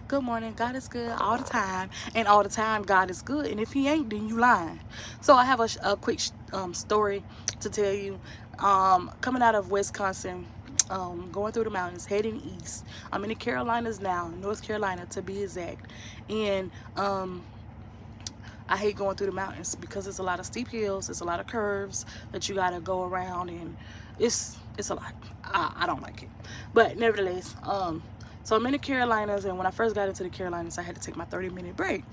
Good morning. God is good all the time, and all the time God is good. And if He ain't, then you lying. So I have a quick story to tell you. Coming out of Wisconsin, going through the mountains, heading east. I'm in the Carolinas now, North Carolina to be exact. And I hate going through the mountains because it's a lot of steep hills, it's a lot of curves that you gotta go around, and it's a lot. I don't like it, but nevertheless, so I'm in the Carolinas, and when I first got into the Carolinas, I had to take my 30-minute break.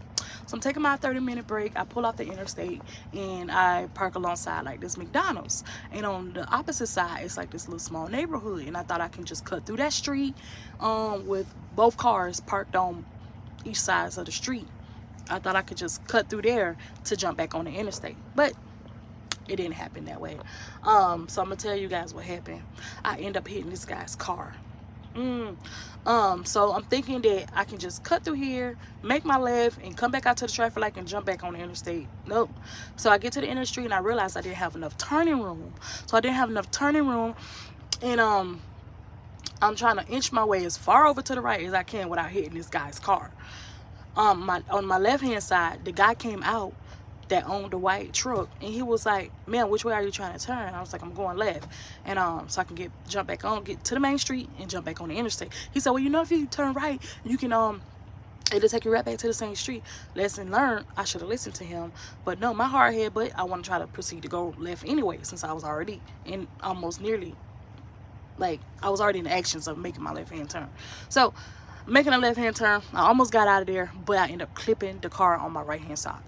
So I'm taking my 30-minute break. I pull off the interstate and I park alongside like this McDonald's, and on the opposite side it's like this little small neighborhood, and I thought I can just cut through that street with both cars parked on each sides of the street. I thought I could just cut through there to jump back on the interstate, but it didn't happen that way. So I'm gonna tell you guys what happened. I end up hitting this guy's car. So I'm thinking that I can just cut through here, make my left, and come back out to the traffic light and jump back on the interstate. Nope. So I get to the interstate and I realized I didn't have enough turning room. So I didn't have enough turning room, and I'm trying to inch my way as far over to the right as I can without hitting this guy's car. On my left hand side, the guy came out that owned the white truck, and he was like, "Man, which way are you trying to turn?" I was like, "I'm going left," and so I can get to the main street and jump back on the interstate. He said, "Well, you know, if you turn right, you can it'll take you right back to the same street." Lesson learned. I should have listened to him, but no, my hard head, but I want to try to proceed to go left anyway, since I was already in almost nearly, like, I was already in the actions of making my left hand turn. So making a left hand turn, I almost got out of there, but I ended up clipping the car on my right hand side.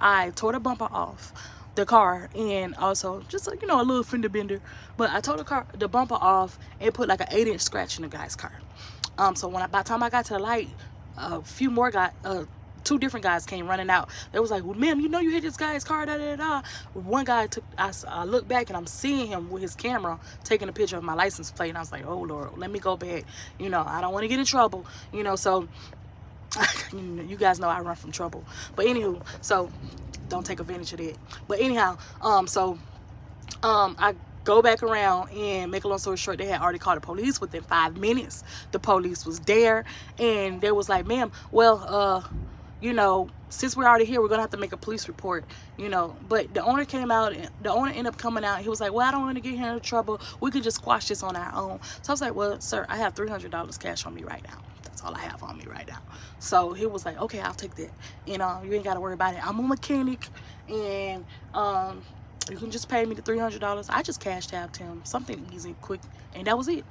I tore the bumper off the car, and also just, you know, a little fender bender, but I tore the bumper off and put like an 8-inch scratch in the guy's car. So by the time I got to the light, a few more guys, 2 different guys came running out. They was like, "Well, ma'am, you know you hit this guy's car, da da da." One guy I look back and I'm seeing him with his camera taking a picture of my license plate, and I was like, "Oh Lord, let me go back. You know, I don't want to get in trouble. You know, so you guys know I run from trouble." But anywho, so don't take advantage of that. But anyhow, I go back around, and make a long story short, they had already called the police within 5 minutes. The police was there, and they was like, "Ma'am, well, you know, since we're already here, we're gonna have to make a police report," you know. But the owner came out, and the owner ended up coming out. He was like, "Well, I don't want to get here in trouble. We can just squash this on our own." So I was like, "Well, sir, I have $300 cash on me right now. That's all I have on me right now." So he was like, "Okay, I'll take that. You know, you ain't got to worry about it. I'm a mechanic, and you can just pay me the $300. I just cashed out him something easy, quick, and that was it.